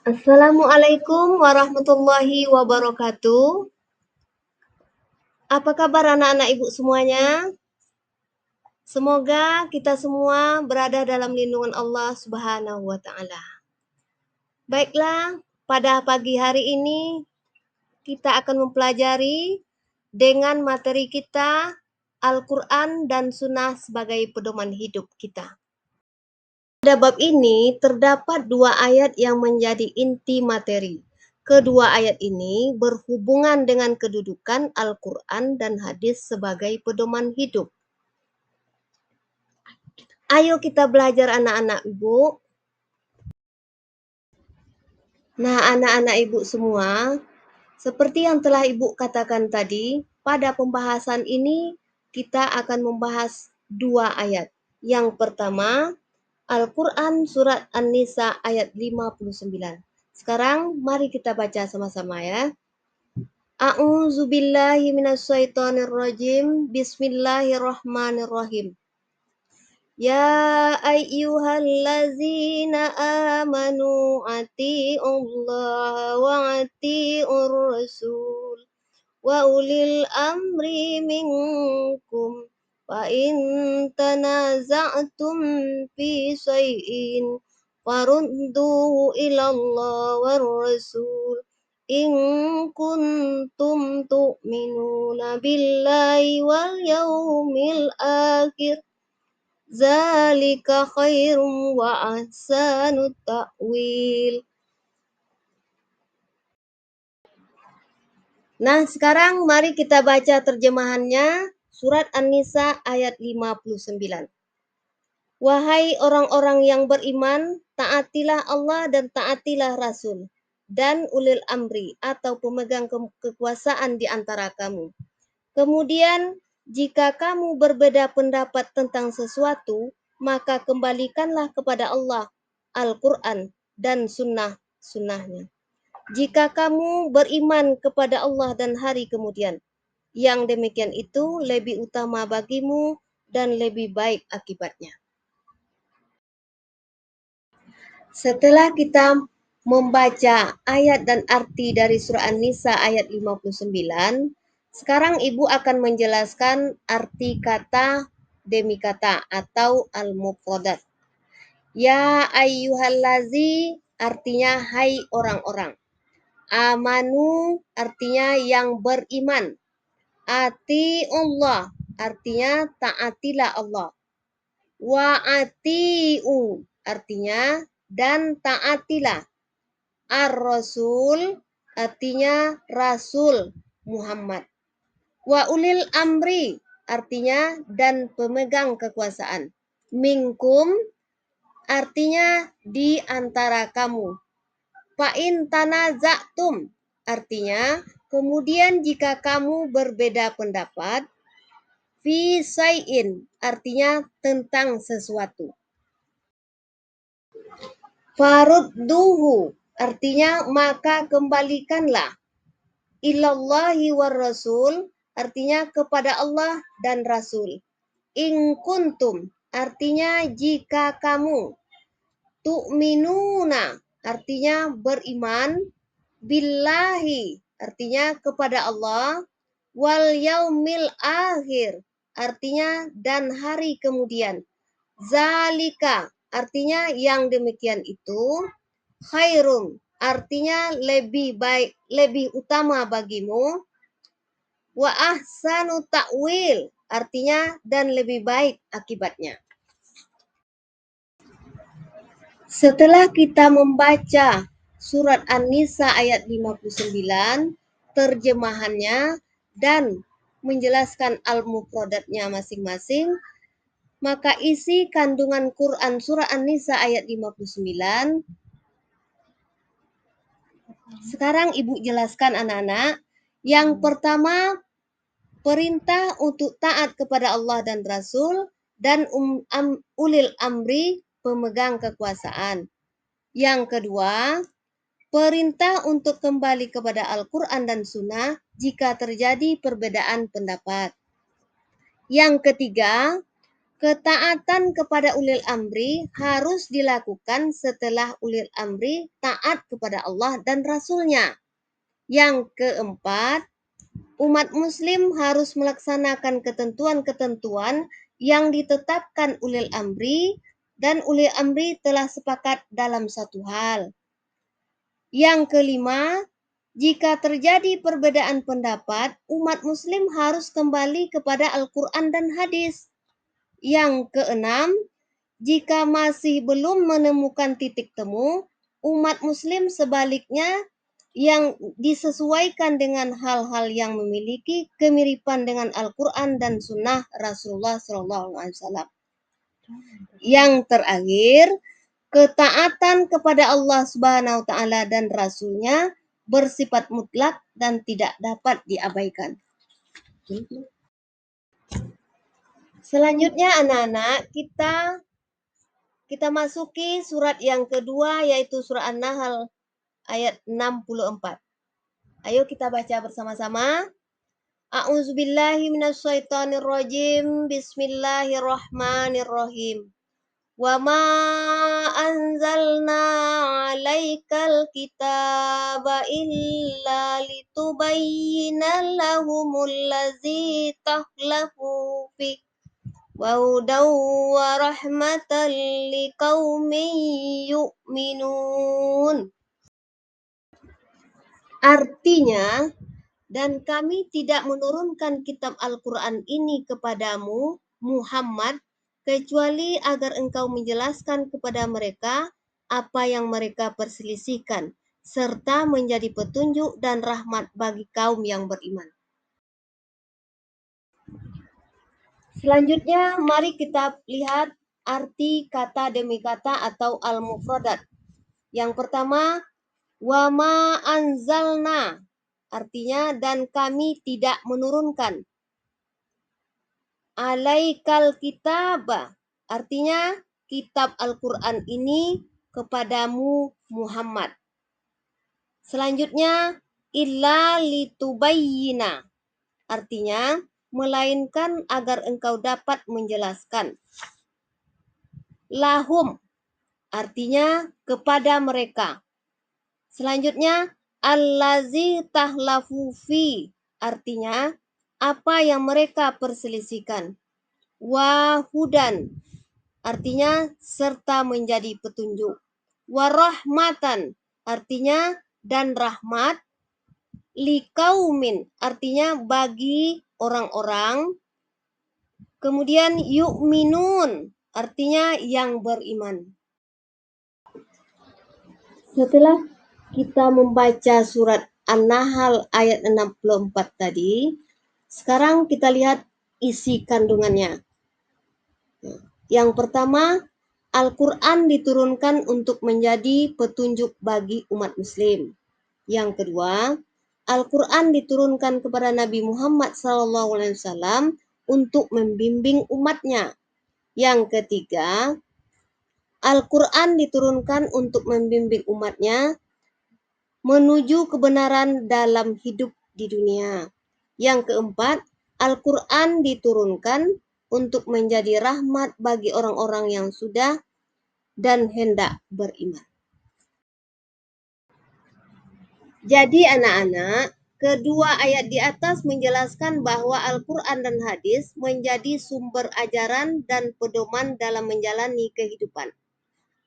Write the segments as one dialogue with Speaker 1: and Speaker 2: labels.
Speaker 1: Assalamualaikum warahmatullahi wabarakatuh. Apa kabar anak-anak ibu semuanya? Semoga kita semua berada dalam lindungan Allah Subhanahu wa Ta'ala. Baiklah, pada pagi hari ini kita akan mempelajari dengan materi kita Al-Quran dan Sunnah sebagai pedoman hidup kita. Pada bab ini terdapat dua ayat yang menjadi inti materi. Kedua ayat ini berhubungan dengan kedudukan Al-Quran dan hadis sebagai pedoman hidup. Ayo kita belajar anak-anak ibu. Nah anak-anak ibu semua, seperti yang telah ibu katakan tadi, pada pembahasan ini kita akan membahas dua ayat. Yang pertama, Al-Quran Surat An-Nisa ayat 59. Sekarang mari kita baca sama-sama ya. A'udzubillahi minasyaitonirrajim. Bismillahirrahmanirrahim. Ya ayyuhallazina amanu ati'ullaha wa ati'ur rasul wa ulil amri minkum fa in tanaza'tum fi syai'in farudduhu ilallah war rasul in kuntum tu'minuna billahi wal yawmil akhir zalika khairum wa ahsanu ta'wil. Nah, sekarang mari kita baca terjemahannya. Surat An-Nisa ayat 59. Wahai orang-orang yang beriman, taatilah Allah dan taatilah Rasul dan ulil amri atau pemegang kekuasaan di antara kamu. Kemudian, jika kamu berbeda pendapat tentang sesuatu, maka kembalikanlah kepada Allah, Al-Quran dan sunnahnya. Jika kamu beriman kepada Allah dan hari kemudian, yang demikian itu lebih utama bagimu dan lebih baik akibatnya. Setelah kita membaca ayat dan arti dari surah An-Nisa ayat 59, sekarang Ibu akan menjelaskan arti kata demi kata atau al-mufradat. Ya ayyuhallazi artinya hai orang-orang. Amanu artinya yang beriman. Ati'ullah artinya taatilah Allah. Wa ati'u artinya dan taatilah. Ar-Rasul artinya Rasul Muhammad. Wa ulil amri artinya dan pemegang kekuasaan. Minkum artinya di antara kamu. Fa'in tanaza'tum artinya kemudian jika kamu berbeda pendapat. Fi syai'in artinya tentang sesuatu. Farudduhu artinya maka kembalikanlah. Ilallahi war rasul artinya kepada Allah dan Rasul. In kuntum artinya jika kamu. Tu'minuna artinya beriman. Billahi artinya kepada Allah. Wal yaumil akhir artinya dan hari kemudian. Zalika artinya yang demikian itu. Khairum artinya lebih baik, lebih utama bagimu. Wa ahsanu ta'wil artinya dan lebih baik akibatnya. Setelah kita membaca surat An-Nisa ayat 59, terjemahannya dan menjelaskan al-mufradatnya masing-masing, maka isi kandungan Quran surah An-Nisa ayat 59 sekarang Ibu jelaskan anak-anak. Yang pertama, perintah untuk taat kepada Allah dan Rasul dan ulil amri, pemegang kekuasaan. Yang kedua, perintah untuk kembali kepada Al-Quran dan Sunnah jika terjadi perbedaan pendapat. Yang ketiga, Ketaatan kepada ulil amri harus dilakukan setelah ulil amri taat kepada Allah dan Rasul-Nya. Yang keempat, umat muslim harus melaksanakan ketentuan-ketentuan yang ditetapkan ulil amri dan ulil amri telah sepakat dalam satu hal. Yang kelima, jika terjadi perbedaan pendapat, umat muslim harus kembali kepada Al-Quran dan hadis. Yang keenam, jika masih belum menemukan titik temu, umat muslim sebaliknya yang disesuaikan dengan hal-hal yang memiliki kemiripan dengan Al-Quran dan Sunnah Rasulullah SAW. Yang terakhir, ketaatan kepada Allah Subhanahu wa Ta'ala dan Rasul-Nya bersifat mutlak dan tidak dapat diabaikan. Selanjutnya anak-anak, kita masuki surat yang kedua, yaitu surat An-Nahl ayat 64. Ayo kita baca bersama-sama. A'udzubillahi minasyaitonirrajim. Bismillahirrahmanirrahim. Wa ma anzalna 'alaikal kitaba illa litubayyina lahumul ladzi takhlafu fi wa hudaw wa rahmatan liqaumin yu'minun. Artinya, dan kami tidak menurunkan kitab Al-Quran ini kepadamu, Muhammad, kecuali agar engkau menjelaskan kepada mereka apa yang mereka perselisihkan, serta menjadi petunjuk dan rahmat bagi kaum yang beriman. Selanjutnya, mari kita lihat arti kata demi kata atau al-mufradat. Yang pertama, wa ma anzalna, artinya dan kami tidak menurunkan. Alaikal kitab, artinya kitab Al-Quran ini kepadamu Muhammad. Selanjutnya, illa litubayyina, artinya melainkan agar engkau dapat menjelaskan. Lahum, artinya kepada mereka. Selanjutnya, allazi tahlafu fi, artinya apa yang mereka perselisihkan. Wahudan, artinya serta menjadi petunjuk. Warahmatan, artinya dan rahmat. Liqaumin, artinya bagi orang-orang. Kemudian yu'minun, artinya yang beriman. Setelah kita membaca surat An-Nahl ayat 64 tadi, sekarang kita lihat isi kandungannya. Yang pertama, Al-Quran diturunkan untuk menjadi petunjuk bagi umat muslim. Yang kedua, Al-Quran diturunkan kepada Nabi Muhammad SAW untuk membimbing umatnya. Yang ketiga, Al-Quran diturunkan untuk membimbing umatnya menuju kebenaran dalam hidup di dunia. Yang keempat, Al-Quran diturunkan untuk menjadi rahmat bagi orang-orang yang sudah dan hendak beriman. Jadi anak-anak, kedua ayat di atas menjelaskan bahwa Al-Quran dan hadis menjadi sumber ajaran dan pedoman dalam menjalani kehidupan.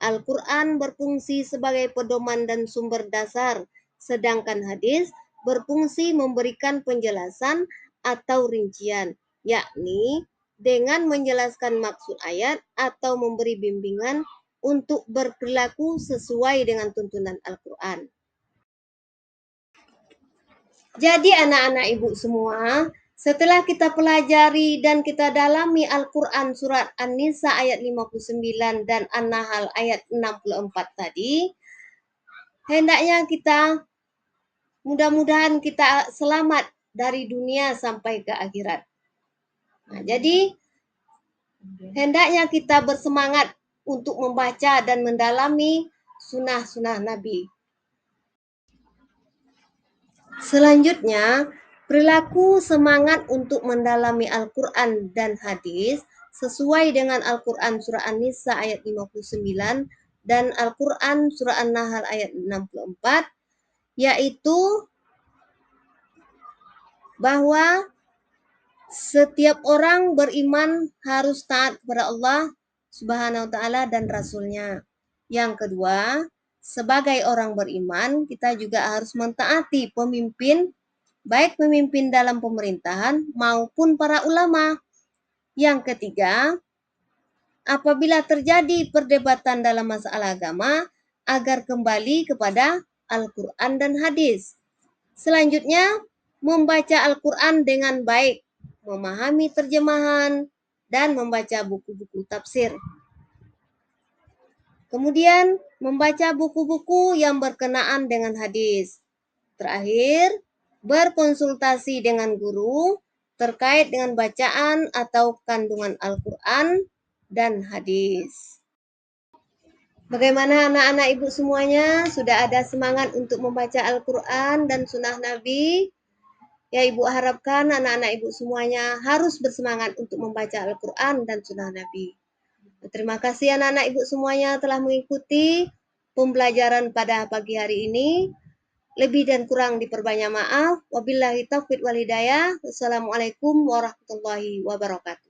Speaker 1: Al-Quran berfungsi sebagai pedoman dan sumber dasar, sedangkan hadis berfungsi memberikan penjelasan atau rincian, yakni dengan menjelaskan maksud ayat atau memberi bimbingan untuk berperilaku sesuai dengan tuntunan Al-Quran. Jadi anak-anak ibu semua, setelah kita pelajari dan kita dalami Al-Quran surat An-Nisa ayat 59 dan An-Nahl ayat 64 tadi, hendaknya mudah-mudahan kita selamat dari dunia sampai ke akhirat. Nah, jadi hendaknya kita bersemangat untuk membaca dan mendalami sunnah-sunnah Nabi. Selanjutnya, perilaku semangat untuk mendalami Al-Quran dan hadis sesuai dengan Al-Quran surah An-Nisa ayat 59 dan Al-Quran surah An-Nahl ayat 64, yaitu bahwa setiap orang beriman harus taat kepada Allah Subhanahu wa ta'ala dan Rasulnya. Yang kedua, sebagai orang beriman, kita juga harus mentaati pemimpin, baik pemimpin dalam pemerintahan maupun para ulama. Yang ketiga, apabila terjadi perdebatan dalam masalah agama, agar kembali kepada Al-Quran dan hadis. Selanjutnya, membaca Al-Quran dengan baik, memahami terjemahan, dan membaca buku-buku tafsir. Kemudian, membaca buku-buku yang berkenaan dengan hadis. Terakhir, berkonsultasi dengan guru terkait dengan bacaan atau kandungan Al-Quran dan hadis. Bagaimana anak-anak ibu semuanya? Sudah ada semangat untuk membaca Al-Quran dan sunnah Nabi? Ya, ibu harapkan anak-anak ibu semuanya harus bersemangat untuk membaca Al-Quran dan sunnah Nabi. Terima kasih anak-anak ibu semuanya telah mengikuti pembelajaran pada pagi hari ini. Lebih dan kurang diperbanyak maaf. Wabillahi taufiq wal hidayah. Wassalamualaikum warahmatullahi wabarakatuh.